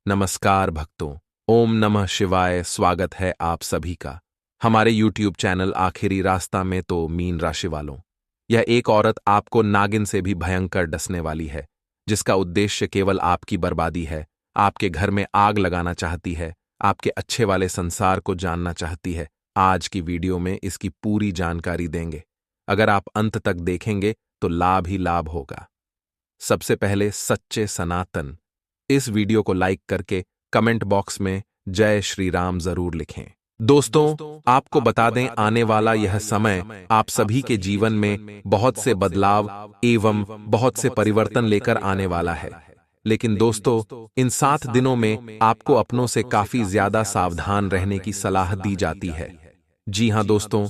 नमस्कार भक्तों। ओम नमः शिवाय। स्वागत है आप सभी का हमारे YouTube चैनल आखिरी रास्ता में। तो मीन राशि वालों, यह एक औरत आपको नागिन से भी भयंकर डसने वाली है, जिसका उद्देश्य केवल आपकी बर्बादी है। आपके घर में आग लगाना चाहती है, आपके अच्छे वाले संसार को जानना चाहती है। आज की वीडियो में इसकी पूरी जानकारी देंगे। अगर आप अंत तक देखेंगे तो लाभ ही लाभ होगा। सबसे पहले सच्चे सनातन, इस वीडियो को लाइक करके कमेंट बॉक्स में जय श्री राम जरूर लिखें। दोस्तों, आपको बता दें, आने वाला यह समय आप सभी के जीवन में बहुत से बदलाव एवं बहुत से परिवर्तन लेकर आने वाला है। लेकिन दोस्तों, इन 7 दिनों में आपको अपनों से काफी ज्यादा सावधान रहने की सलाह दी जाती है। जी हां दोस्तों,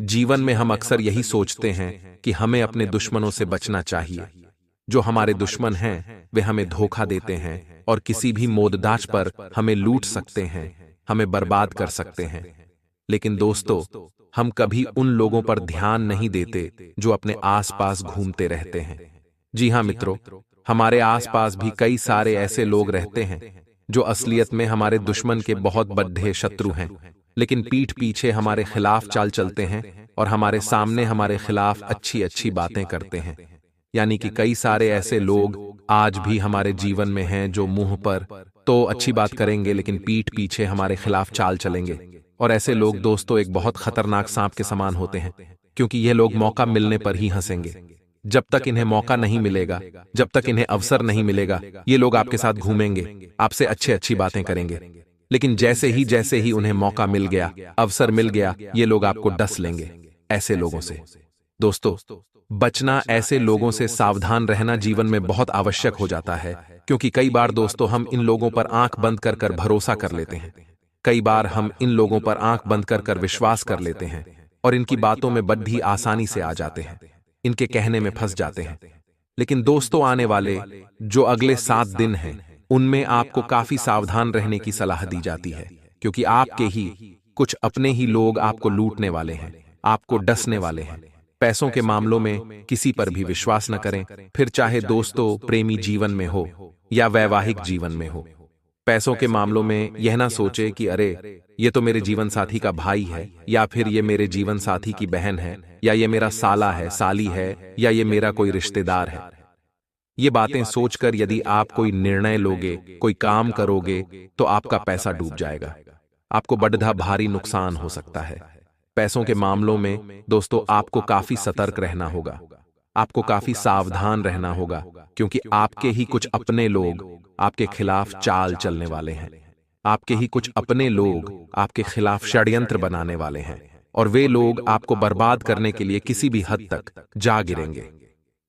जीवन में हम अक्सर यही सोचते हैं कि हमें अपने दुश्मनों से बचना चाहिए। जो हमारे दुश्मन हैं वे हमें धोखा देते हैं और किसी भी मोददाच पर हमें लूट सकते हैं, हमें बर्बाद कर सकते हैं। लेकिन दोस्तों, हम कभी उन लोगों पर ध्यान नहीं देते जो अपने आसपास घूमते रहते हैं। जी हां मित्रों, हमारे आसपास भी कई सारे ऐसे लोग रहते हैं जो असलियत में हमारे दुश्मन के बहुत बड़े शत्रु हैं, लेकिन पीठ पीछे हमारे खिलाफ चाल चलते हैं और हमारे सामने हमारे खिलाफ अच्छी अच्छी बातें करते हैं। यानी कि कई सारे ऐसे लोग आज भी हमारे जीवन में हैं जो मुंह पर तो अच्छी बात करेंगे लेकिन पीठ पीछे हमारे खिलाफ चाल चलेंगे। और ऐसे लोग दोस्तों एक बहुत खतरनाक सांप के समान होते हैं, क्योंकि ये लोग मौका मिलने पर ही हंसेंगे। जब तक इन्हें मौका नहीं मिलेगा, जब तक इन्हें अवसर नहीं मिलेगा, ये लोग आपके साथ घूमेंगे, आपसे अच्छी अच्छी बातें करेंगे। लेकिन जैसे ही उन्हें मौका मिल गया, अवसर मिल गया, ये लोग आपको डस लेंगे। ऐसे लोगों से दोस्तों बचना, ऐसे लोगों से सावधान रहना जीवन में बहुत आवश्यक हो जाता है। क्योंकि कई बार दोस्तों हम इन लोगों पर आंख बंद कर कर भरोसा कर लेते हैं। कई बार हम इन लोगों पर आंख बंद कर कर विश्वास कर लेते हैं और इनकी बातों में बड़ी आसानी से आ जाते हैं, इनके कहने में फंस जाते हैं। लेकिन दोस्तों, आने वाले जो अगले 7 दिन हैं उनमें आपको काफी सावधान रहने की सलाह दी जाती है, क्योंकि आपके ही कुछ अपने ही लोग आपको लूटने वाले हैं, आपको डसने वाले हैं। पैसों के मामलों में किसी पर भी विश्वास न करें, फिर चाहे दोस्तों प्रेमी जीवन में हो या वैवाहिक जीवन में हो। पैसों के मामलों में यह ना सोचे कि अरे ये तो मेरे जीवन साथी का भाई है, या फिर ये मेरे जीवन साथी की बहन है, या ये मेरा साला है, साली है, या ये मेरा कोई रिश्तेदार है। ये बातें सोचकर यदि आप कोई निर्णय लोगे, कोई काम करोगे, तो आपका पैसा डूब जाएगा, आपको बड़ा भारी नुकसान हो सकता है। पैसों के मामलों में दोस्तों आपको काफी सतर्क रहना होगा, आपको काफी सावधान रहना होगा, क्योंकि आपके ही कुछ अपने लोग आपके खिलाफ चाल चलने वाले हैं। आपके ही कुछ अपने लोग आपके खिलाफ षड्यंत्र बनाने वाले हैं और वे लोग आपको बर्बाद करने के लिए किसी भी हद तक जा गिरेंगे।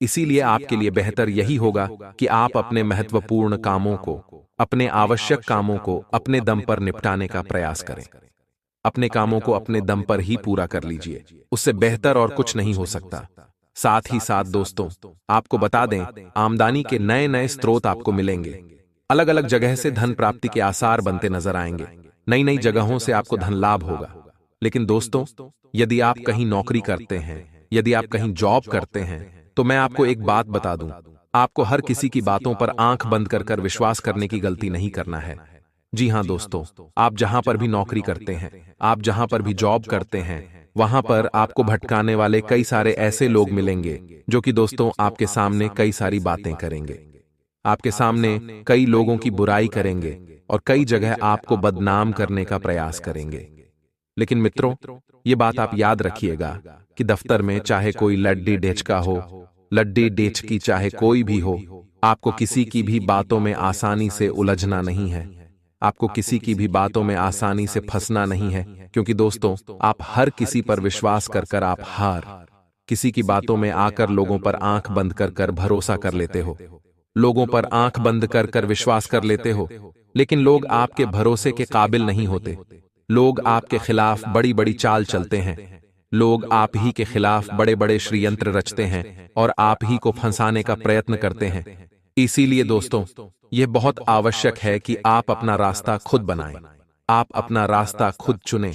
इसीलिए आपके लिए बेहतर यही होगा कि आप अपने महत्वपूर्ण कामों को, अपने आवश्यक कामों को अपने दम पर निपटाने का प्रयास करें। अपने कामों को अपने दम पर ही पूरा कर लीजिए, उससे बेहतर और कुछ नहीं हो सकता। साथ ही साथ दोस्तों, आपको बता दें, आमदनी के नए नए स्रोत आपको मिलेंगे। अलग अलग जगह से धन प्राप्ति के आसार बनते नजर आएंगे। नई नई जगहों से आपको धन लाभ होगा। लेकिन दोस्तों, यदि आप कहीं नौकरी करते हैं, यदि आप कहीं जॉब करते हैं, तो मैं आपको एक बात बता दूं, आपको हर किसी की बातों पर आंख बंद कर कर विश्वास करने की गलती नहीं करना है। जी हां दोस्तों, आप जहां पर भी नौकरी करते हैं, आप जहां पर भी जॉब करते हैं, वहां पर आपको भटकाने वाले कई सारे ऐसे लोग मिलेंगे जो कि दोस्तों आपके सामने कई सारी बातें करेंगे, आपके सामने कई लोगों की बुराई करेंगे और कई जगह आपको बदनाम करने का प्रयास करेंगे। लेकिन मित्रों, ये बात आप याद रखिएगा कि दफ्तर में चाहे कोई लड्डी डेचका हो, लड्डी डेचकी चाहे कोई भी हो, आपको किसी की भी बातों में आसानी से उलझना नहीं है, आपको किसी की भी बातों में आसानी से फंसना नहीं है। क्योंकि दोस्तों, आप हर किसी पर विश्वास कर कर आप किसी की बातों में आकर लोगों पर आंख बंद कर कर भरोसा कर लेते हो, लोगों पर आंख बंद कर कर विश्वास कर लेते हो। लेकिन लोग आपके भरोसे के काबिल नहीं होते। लोग आपके खिलाफ बड़ी बड़ी चाल चलते हैं, लोग आप ही के खिलाफ बड़े बड़े षड्यंत्र रचते हैं और आप ही को फंसाने का प्रयत्न करते हैं। इसीलिए दोस्तों, यह बहुत आवश्यक है कि आप अपना रास्ता खुद बनाएं, आप अपना रास्ता खुद चुनें।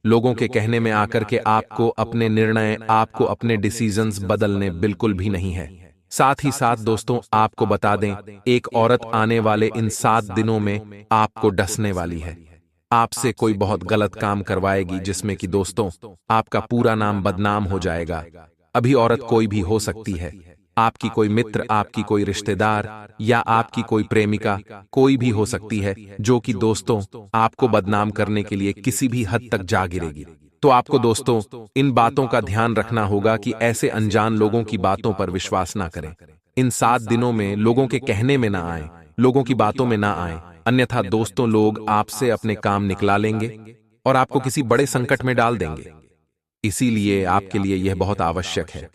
लोगों के कहने में आकर के आपको अपने निर्णय, आपको अपने डिसीजंस बदलने बिल्कुल भी नहीं है। साथ ही साथ दोस्तों आपको बता दें, एक औरत आने वाले इन 7 दिनों में आपको डसने वाली है। आपसे कोई बहुत गलत काम करवाएगी जिसमें कि दोस्तों आपका पूरा नाम बदनाम हो जाएगा। अभी औरत कोई भी हो सकती है, आपकी कोई मित्र, आपकी कोई रिश्तेदार या आपकी कोई प्रेमिका, कोई भी हो सकती है जो कि दोस्तों आपको बदनाम करने के लिए किसी भी हद तक जा गिरेगी। तो आपको दोस्तों इन बातों का ध्यान रखना होगा कि ऐसे अनजान लोगों की बातों पर विश्वास ना करें। इन 7 दिनों में लोगों के कहने में ना आए, लोगों की बातों में ना आए, अन्यथा दोस्तों लोग आपसे अपने काम निकला लेंगे और आपको किसी बड़े संकट में डाल देंगे। इसीलिए आपके लिए यह बहुत आवश्यक है,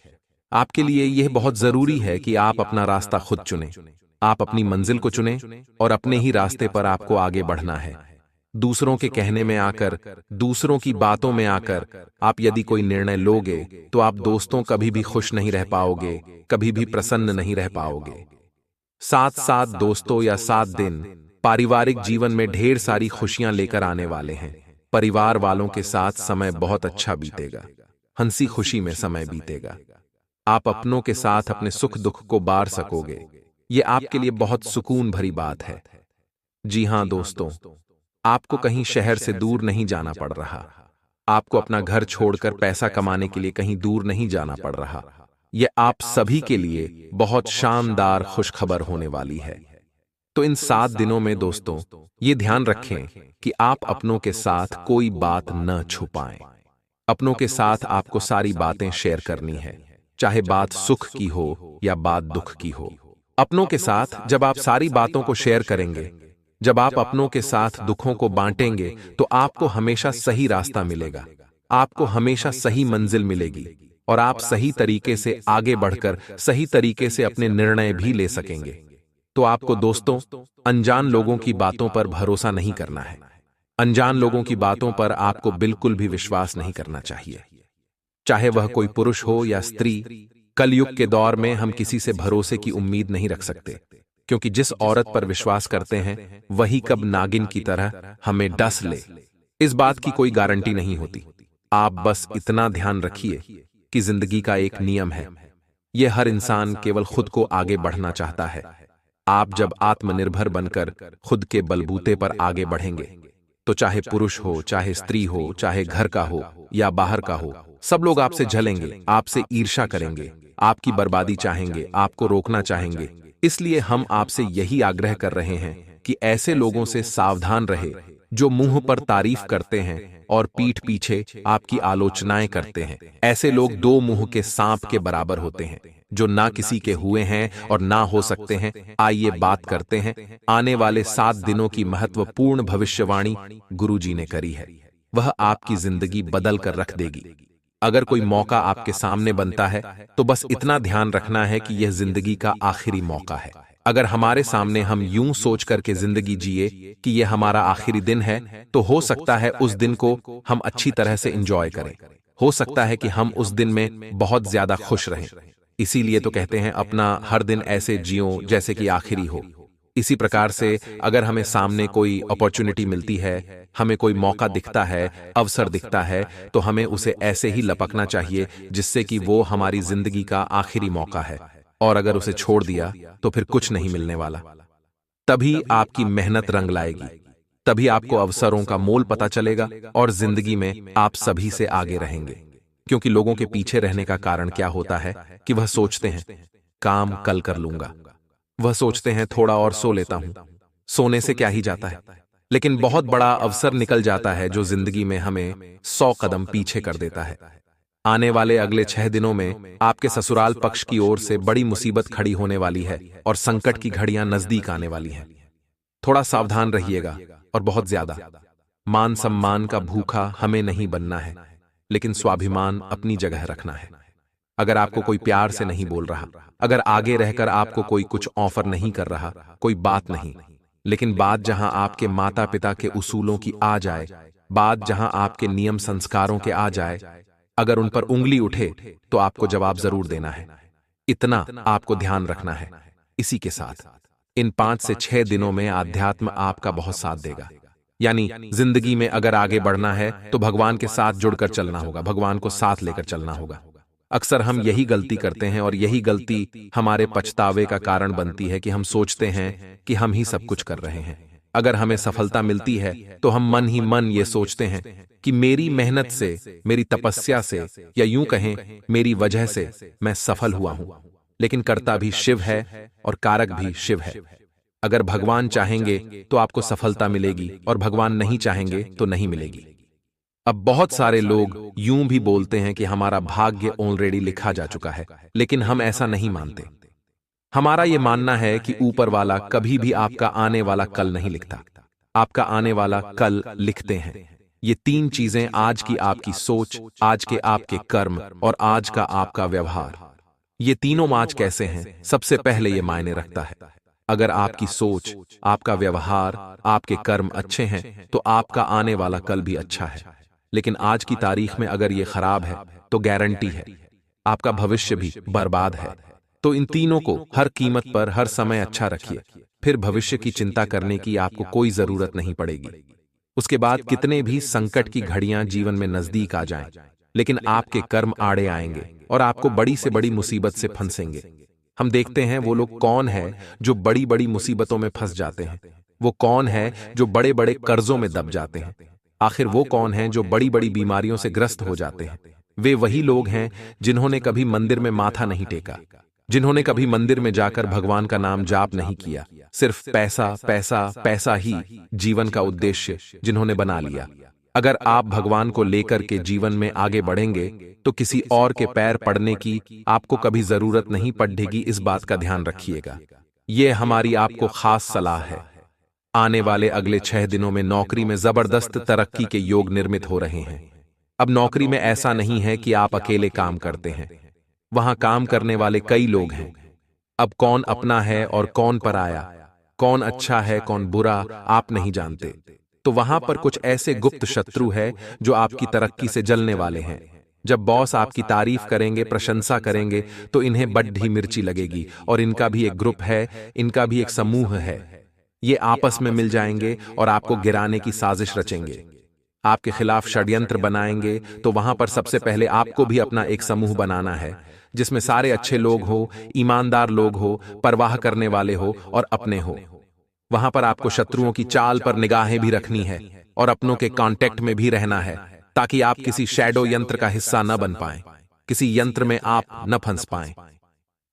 आपके लिए यह बहुत जरूरी है कि आप अपना रास्ता खुद चुनें। आप अपनी मंजिल को चुनें और अपने ही रास्ते पर आपको आगे बढ़ना है। दूसरों के कहने में आकर, दूसरों की बातों में आकर आप यदि कोई निर्णय लोगे तो आप दोस्तों कभी भी खुश नहीं रह पाओगे, कभी भी प्रसन्न नहीं रह पाओगे। 7 दोस्तों या 7 दिन पारिवारिक जीवन में ढेर सारी खुशियां लेकर आने वाले हैं। परिवार वालों के साथ समय बहुत अच्छा बीतेगा, हंसी खुशी में समय बीतेगा। आप अपनों के साथ अपने सुख दुख को बांट सकोगे। ये आपके लिए बहुत सुकून भरी बात है। जी हां दोस्तों, आपको कहीं शहर से दूर नहीं जाना पड़ रहा, आपको अपना घर छोड़कर पैसा कमाने के लिए कहीं दूर नहीं जाना पड़ रहा। यह आप सभी के लिए बहुत शानदार खुशखबर होने वाली है। तो इन 7 दिनों में दोस्तों ये ध्यान रखें कि आप अपनों के साथ कोई बात न छुपाएं। अपनों के साथ आपको सारी बातें शेयर करनी है, चाहे बात सुख की हो या बात दुख की हो। अपनों के साथ जब आप सारी बातों को शेयर करेंगे, जब आप अपनों के साथ दुखों को बांटेंगे, तो आपको हमेशा सही रास्ता मिलेगा, आपको हमेशा सही मंजिल मिलेगी और आप सही तरीके से आगे बढ़कर सही तरीके से अपने निर्णय भी ले सकेंगे। तो आपको दोस्तों अनजान लोगों की बातों पर भरोसा नहीं करना है। अनजान लोगों की बातों पर आपको बिल्कुल भी विश्वास नहीं करना चाहिए, चाहे वह कोई पुरुष हो या स्त्री। कलयुग के दौर में हम किसी से भरोसे की उम्मीद नहीं रख सकते, क्योंकि जिस औरत पर विश्वास करते हैं वही कब नागिन की तरह हमें डस ले, इस बात की कोई गारंटी नहीं होती। आप बस इतना ध्यान रखिए कि जिंदगी का एक नियम है, यह हर इंसान केवल खुद को आगे बढ़ना चाहता है। आप जब आत्मनिर्भर बनकर खुद के बलबूते पर आगे बढ़ेंगे, तो चाहे पुरुष हो, चाहे स्त्री हो, चाहे घर का हो या बाहर का हो, सब लोग आपसे जलेंगे, आपसे ईर्ष्या करेंगे, आपकी बर्बादी चाहेंगे, आपको रोकना चाहेंगे। इसलिए हम आपसे यही आग्रह कर रहे हैं कि ऐसे लोगों से सावधान रहे जो मुंह पर तारीफ करते हैं और पीठ पीछे आपकी आलोचनाएं करते हैं। ऐसे लोग 2 मुंह के सांप के बराबर होते हैं, जो ना किसी के हुए हैं और ना हो सकते हैं। आइए बात करते हैं आने वाले 7 दिनों की महत्वपूर्ण भविष्यवाणी गुरुजी ने करी है। वह आपकी जिंदगी बदल कर रख देगी। अगर कोई मौका आपके सामने बनता है तो बस इतना ध्यान रखना है कि यह जिंदगी का आखिरी मौका है। अगर हमारे सामने हम यूं सोच करके जिंदगी जिए कि यह हमारा आखिरी दिन है, तो हो सकता है उस दिन को हम अच्छी तरह से एंजॉय करें, हो सकता है कि हम उस दिन में बहुत ज्यादा खुश रहें। इसीलिए तो कहते हैं अपना हर दिन ऐसे जियो जैसे कि आखिरी हो। इसी प्रकार से अगर हमें सामने कोई अपॉर्चुनिटी मिलती है, हमें कोई मौका दिखता है, अवसर दिखता है, तो हमें उसे ऐसे ही लपकना चाहिए जिससे कि वो हमारी जिंदगी का आखिरी मौका है। और अगर उसे छोड़ दिया तो फिर कुछ नहीं मिलने वाला। तभी आपकी मेहनत रंग लाएगी, तभी आपको अवसरों का मोल पता चलेगा और जिंदगी में आप सभी से आगे रहेंगे। क्योंकि लोगों के पीछे रहने का कारण क्या होता है कि वह सोचते हैं काम कल कर लूंगा, वह सोचते हैं थोड़ा और सो लेता हूं, सोने से क्या ही जाता है। लेकिन बहुत बड़ा अवसर निकल जाता है जो जिंदगी में हमें 100 कदम पीछे कर देता है। आने वाले अगले 6 दिनों में आपके ससुराल पक्ष की ओर से बड़ी मुसीबत खड़ी होने वाली है और संकट की घड़ियां नजदीक आने वाली हैं। थोड़ा सावधान रहिएगा और बहुत ज्यादा। मान सम्मान का भूखा हमें नहीं बनना है, लेकिन स्वाभिमान अपनी जगह रखना है। अगर आपको कोई प्यार से नहीं बोल रहा, अगर आगे रहकर आपको कोई कुछ ऑफर नहीं कर रहा, कोई बात नहीं, लेकिन बात जहां आपके माता पिता के उसूलों की आ जाए, बात जहां आपके नियम संस्कारों के आ जाए, अगर उन पर उंगली उठे तो आपको जवाब जरूर देना है। इतना आपको ध्यान रखना है। इसी के साथ इन 5 से 6 दिनों में आध्यात्म आपका बहुत साथ देगा। यानी जिंदगी में अगर आगे बढ़ना है तो भगवान के साथ जुड़कर चलना होगा, भगवान को साथ लेकर चलना होगा। अक्सर हम यही गलती करते हैं और यही गलती हमारे पछतावे का कारण बनती है कि हम सोचते हैं कि हम ही सब कुछ कर रहे हैं। अगर हमें सफलता मिलती है तो हम मन ही मन ये सोचते हैं कि मेरी मेहनत से, मेरी तपस्या से, या यूं कहें मेरी वजह से मैं सफल हुआ हूं। लेकिन कर्ता भी शिव है और कारक भी शिव है। अगर भगवान चाहेंगे तो आपको सफलता मिलेगी और भगवान नहीं चाहेंगे तो नहीं मिलेगी। अब बहुत सारे लोग यूं भी बोलते हैं कि हमारा भाग्य ऑलरेडी लिखा जा चुका है, लेकिन हम ऐसा नहीं मानते। हमारा यह मानना है कि ऊपर वाला कभी भी आपका आने वाला कल नहीं लिखता, आपका आने वाला कल लिखते हैं। ये तीन चीजें, आज की आपकी सोच, आज के आपके कर्म और आज का आपका व्यवहार, ये तीनों आज कैसे हैं, सबसे पहले ये मायने रखता है। अगर आपकी सोच, आपका व्यवहार, आपके कर्म अच्छे हैं तो आपका आने वाला कल भी अच्छा है। लेकिन आज की तारीख में अगर ये खराब है तो गारंटी है आपका भविष्य भी बर्बाद है। तो इन तीनों को हर कीमत पर हर समय अच्छा रखिए, फिर भविष्य की चिंता करने की आपको कोई जरूरत नहीं पड़ेगी। उसके बाद कितने भी संकट की घड़ियां जीवन में नजदीक आ जाएं, लेकिन आपके कर्म आड़े आएंगे और आपको बड़ी से बड़ी मुसीबत से फंसेंगे। हम देखते हैं वो लोग कौन है जो बड़ी बड़ी मुसीबतों में फंस जाते हैं, वो कौन है जो बड़े बड़े कर्जों में दब जाते हैं, आखिर वो कौन है जो बड़ी बड़ी बीमारियों से ग्रस्त हो जाते हैं। वे वही लोग हैं जिन्होंने कभी मंदिर में माथा नहीं टेका, जिन्होंने कभी मंदिर में जाकर भगवान का नाम जाप नहीं किया, सिर्फ पैसा पैसा पैसा ही जीवन का उद्देश्य जिन्होंने बना लिया। अगर आप भगवान को लेकर के जीवन में आगे बढ़ेंगे तो किसी और के पैर पड़ने की आपको कभी जरूरत नहीं पड़ेगी, इस बात का ध्यान रखिएगा। यह हमारी आपको खास सलाह है। आने वाले अगले 6 दिनों में नौकरी में जबरदस्त तरक्की के योग निर्मित हो रहे हैं। अब नौकरी में ऐसा नहीं है कि आप अकेले काम करते हैं, वहां काम करने वाले कई लोग हैं। अब कौन अपना है और कौन पराया, कौन अच्छा है कौन बुरा, आप नहीं जानते। तो वहां पर कुछ ऐसे गुप्त शत्रु है जो आपकी तरक्की से जलने वाले हैं। जब बॉस आपकी तारीफ करेंगे, प्रशंसा करेंगे, तो इन्हें बड्ढी मिर्ची लगेगी और इनका भी एक ग्रुप है, इनका भी एक समूह है। ये आपस में मिल जाएंगे और आपको गिराने की साजिश रचेंगे, आपके खिलाफ षड्यंत्र बनाएंगे। तो वहां पर सबसे पहले आपको भी अपना एक समूह बनाना है जिसमें सारे अच्छे लोग हो, ईमानदार लोग हो, परवाह करने वाले हो और अपने हो। वहां पर आपको शत्रुओं की चाल पर निगाहें भी रखनी है और अपनों के कांटेक्ट में भी रहना है, ताकि आप किसी शैडो यंत्र का हिस्सा न बन पाएं, किसी यंत्र में आप न फंस पाएं।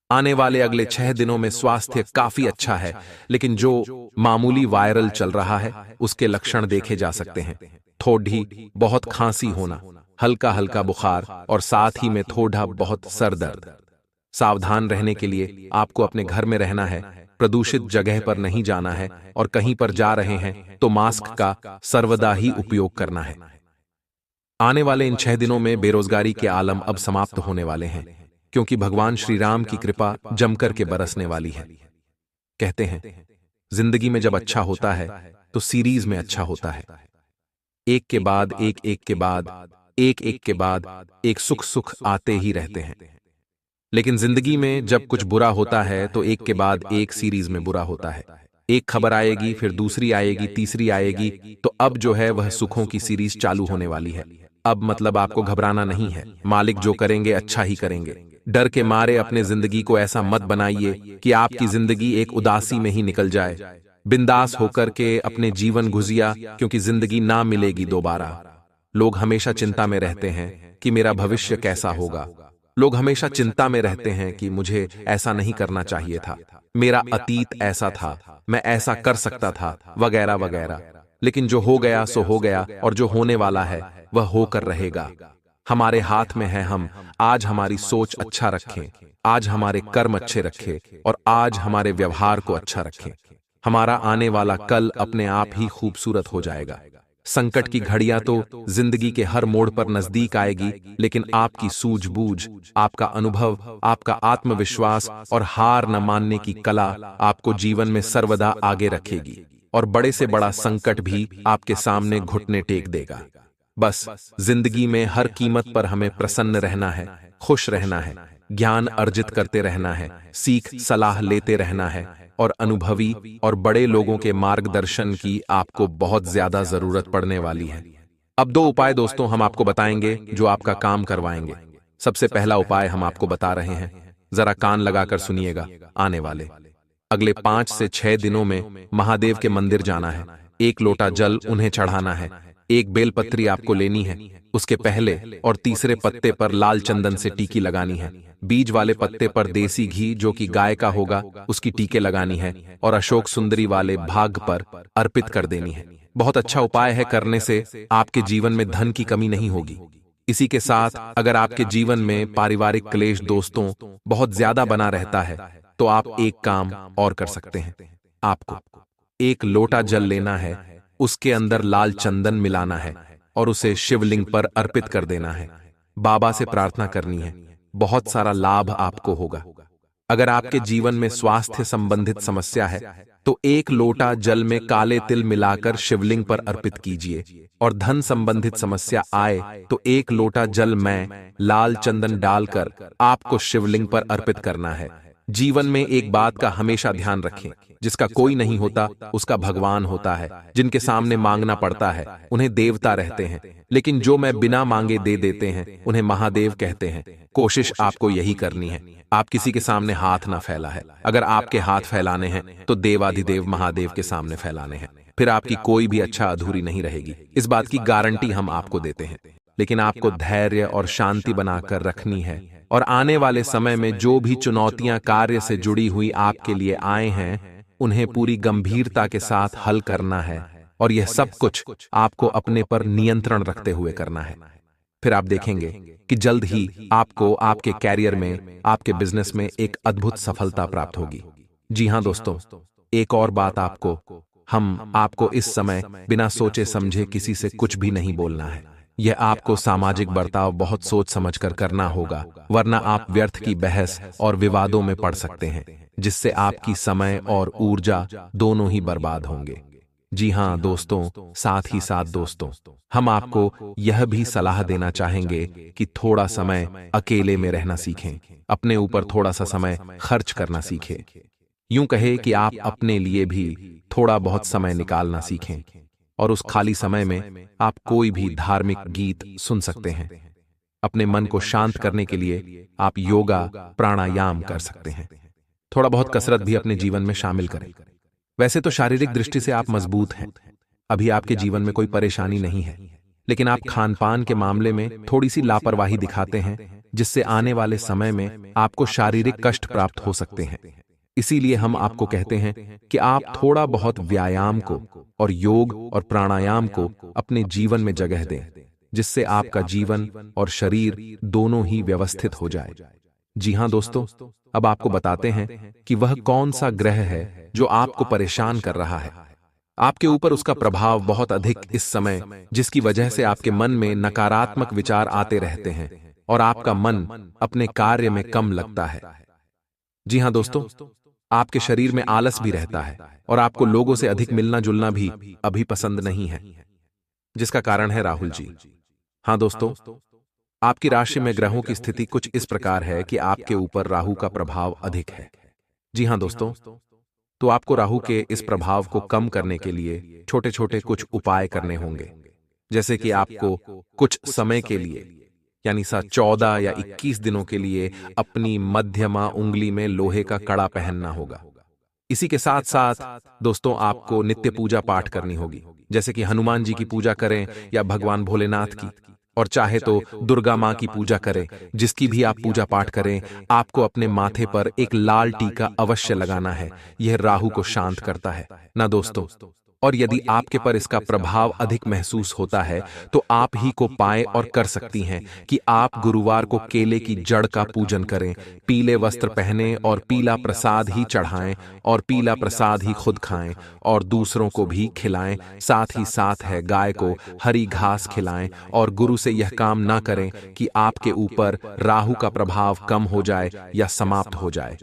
आने वाले अगले 6 दिनों में स्वास्थ्य काफी अच्छा है, लेकिन जो मामूली वायरल चल रहा है उसके लक्षण देखे जा सकते हैं। थोड़ी बहुत खांसी होना, हल्का हल्का बुखार और साथ ही में थोड़ा बहुत सर दर्द। सावधान रहने के लिए आपको अपने घर में रहना है, प्रदूषित जगह पर नहीं जाना है और कहीं पर जा रहे हैं तो मास्क का सर्वदा ही उपयोग करना है। आने वाले इन 6 दिनों में बेरोजगारी के आलम अब समाप्त होने वाले हैं, क्योंकि भगवान श्री राम की कृपा जमकर के बरसने वाली है। कहते हैं जिंदगी में जब अच्छा होता है तो सीरीज में अच्छा होता है, एक के बाद एक, एक के बाद एक, एक के बाद एक सुख सुख आते ही रहते हैं। लेकिन जिंदगी में जब कुछ बुरा होता है तो एक के बाद एक सीरीज में बुरा होता है। एक खबर आएगी, फिर दूसरी आएगी, तीसरी आएगी, तो अब जो है वह सुखों की सीरीज चालू होने वाली है। अब मतलब आपको घबराना नहीं है, मालिक जो करेंगे अच्छा ही करेंगे। डर के मारे अपने जिंदगी को ऐसा मत बनाइए कि आपकी जिंदगी एक उदासी में ही निकल जाए। बिंदास होकर के अपने जीवन गुजिया, क्योंकि जिंदगी ना मिलेगी दोबारा। लोग हमेशा चिंता में रहते हैं कि मेरा भविष्य कैसा होगा, लोग हमेशा चिंता में रहते हैं कि मुझे ऐसा नहीं करना चाहिए था, मेरा अतीत ऐसा था, मैं ऐसा कर सकता था, वगैरह वगैरह। लेकिन जो हो गया सो हो गया और जो होने वाला है वह होकर रहेगा। हमारे हाथ में है हम आज हमारी सोच अच्छा रखें, आज हमारे कर्म अच्छे रखें और आज हमारे व्यवहार को अच्छा रखें। हमारा आने वाला कल अपने आप ही खूबसूरत हो जाएगा। संकट की घड़ियां तो जिंदगी के हर मोड़ पर नजदीक आएगी, लेकिन आपकी सूझबूझ, आपका अनुभव, आपका आत्मविश्वास और हार न मानने की कला आपको जीवन में सर्वदा आगे रखेगी और बड़े से बड़ा संकट भी आपके सामने घुटने टेक देगा। बस जिंदगी में हर कीमत पर हमें प्रसन्न रहना है, खुश रहना है, ज्ञान अर्जित करते रहना है, सीख सलाह लेते रहना है और अनुभवी और बड़े लोगों के मार्गदर्शन की आपको बहुत ज्यादा जरूरत पड़ने वाली है। अब 2 उपाय दोस्तों हम आपको बताएंगे जो आपका काम करवाएंगे। सबसे पहला उपाय हम आपको बता रहे हैं, जरा कान लगाकर सुनिएगा। आने वाले अगले 5 से 6 दिनों में महादेव के मंदिर जाना है, 1 लोटा जल उन्हें चढ़ाना है, 1 बेलपत्री आपको लेनी है, उसके पहले और तीसरे पत्ते पर लाल चंदन से टीकी लगानी है, बीज वाले पत्ते पर देसी घी जो कि गाय का होगा उसकी टीके लगानी है, और अशोक सुंदरी वाले भाग पर अर्पित कर देनी है। बहुत अच्छा उपाय है, करने से आपके जीवन में धन की कमी नहीं होगी। इसी के साथ अगर आपके जीवन में पारिवारिक क्लेश दोस्तों बहुत ज्यादा बना रहता है तो आप एक काम और कर सकते हैं। आपको 1 लोटा जल लेना है, उसके अंदर लाल चंदन मिलाना है और उसे शिवलिंग पर अर्पित कर देना है। बाबा से प्रार्थना करनी है, बहुत सारा लाभ आपको होगा। अगर आपके जीवन में स्वास्थ्य संबंधित समस्या है तो 1 लोटा जल में काले तिल मिलाकर शिवलिंग पर अर्पित कीजिए, और धन संबंधित समस्या आए तो 1 लोटा जल में लाल चंदन डालकर आपको शिवलिंग पर अर्पित करना है। जीवन में एक बात का हमेशा ध्यान रखें, जिसका कोई नहीं होता उसका भगवान होता है। जिनके सामने मांगना पड़ता है उन्हें देवता रहते हैं, लेकिन जो मैं बिना मांगे दे देते हैं उन्हें महादेव कहते हैं। कोशिश आपको यही करनी है, आप किसी के सामने हाथ ना फैला है। अगर आपके हाथ फैलाने हैं तो देवाधिदेव महादेव के सामने फैलाने हैं, फिर आपकी कोई भी अच्छा अधूरी नहीं रहेगी। इस बात की गारंटी हम आपको देते हैं। लेकिन आपको धैर्य और शांति बनाकर रखनी है, और आने वाले समय में जो भी चुनौतियां कार्य से जुड़ी हुई आपके लिए आए हैं उन्हें पूरी गंभीरता के साथ हल करना है, और यह सब कुछ आपको अपने पर नियंत्रण रखते हुए करना है। फिर आप देखेंगे कि जल्द ही आपको आपके कैरियर में, आपके बिजनेस में एक अद्भुत सफलता प्राप्त होगी। जी हां दोस्तों, एक और बात हम आपको इस समय बिना सोचे समझे किसी से कुछ भी नहीं बोलना है। यह आपको सामाजिक बर्ताव बहुत सोच समझकर करना होगा, वरना आप व्यर्थ की बहस और विवादों में पड़ सकते हैं, जिससे आपकी समय और ऊर्जा दोनों ही बर्बाद होंगे। जी हां दोस्तों, साथ ही साथ दोस्तों, हम आपको यह भी सलाह देना चाहेंगे कि थोड़ा समय अकेले में रहना सीखें, अपने ऊपर थोड़ा सा समय खर्च करना सीखें। यूं कहे कि आप अपने लिए भी थोड़ा बहुत समय निकालना सीखें, और उस खाली समय में आप कोई भी धार्मिक गीत सुन सकते हैं। अपने मन को शांत करने के लिए आप योगा प्राणायाम कर सकते हैं। थोड़ा बहुत कसरत भी अपने जीवन में शामिल करें। वैसे तो शारीरिक दृष्टि से आप मजबूत हैं, अभी आपके जीवन में कोई परेशानी नहीं है, लेकिन आप खान पान के मामले में थोड़ी सी लापरवाही दिखाते हैं, जिससे आने वाले समय में आपको शारीरिक कष्ट प्राप्त हो सकते हैं। इसीलिए हम आपको कहते हैं कि आप थोड़ा बहुत व्यायाम को और योग और प्राणायाम को अपने जीवन में जगह दें, जिससे आपका जीवन और शरीर दोनों ही व्यवस्थित हो जाए। जी हां दोस्तों, अब आपको बताते हैं कि वह कौन सा ग्रह है जो आपको परेशान कर रहा है। आपके ऊपर उसका प्रभाव बहुत अधिक इस समय, जिसकी वजह से आपके मन में नकारात्मक विचार आते रहते हैं और आपका मन अपने कार्य में कम लगता है। जी हां दोस्तों, आपके शरीर में आलस भी रहता है और आपको लोगों से अधिक मिलना जुलना भी अभी पसंद नहीं है, जिसका कारण है राहुल जी। हां दोस्तों, आपकी राशि में ग्रहों की स्थिति कुछ इस प्रकार है कि आपके ऊपर राहु का प्रभाव अधिक है। जी हां दोस्तों, तो आपको राहु के इस प्रभाव को कम करने के लिए छोटे छोटे कुछ उपाय करने होंगे। जैसे कि आपको कुछ समय के लिए, यानी 14 या 21 दिनों के लिए अपनी मध्यमा उंगली में लोहे का कड़ा पहनना होगा। इसी के साथ साथ दोस्तों, आपको नित्य पूजा पाठ करनी होगी, जैसे कि हनुमान जी की पूजा करें या भगवान भोलेनाथ की, और चाहे तो दुर्गा माँ की पूजा करें। जिसकी भी आप पूजा पाठ करें, आपको अपने माथे पर एक लाल टीका अवश्य लगाना है। यह राहु को शांत करता है ना दोस्तों। और यदि आपके पर इसका प्रभाव अधिक महसूस होता है तो आप ही को पाए और कर सकती हैं कि आप गुरुवार को केले की जड़ का पूजन करें, पीले वस्त्र पहनें और पीला प्रसाद ही चढ़ाएं, और पीला प्रसाद ही खुद खाएं और दूसरों को भी खिलाएं। साथ ही साथ है गाय को हरी घास खिलाएं, और गुरु से यह काम ना करें कि आपके ऊपर राहु का प्रभाव कम हो जाए या समाप्त हो जाए।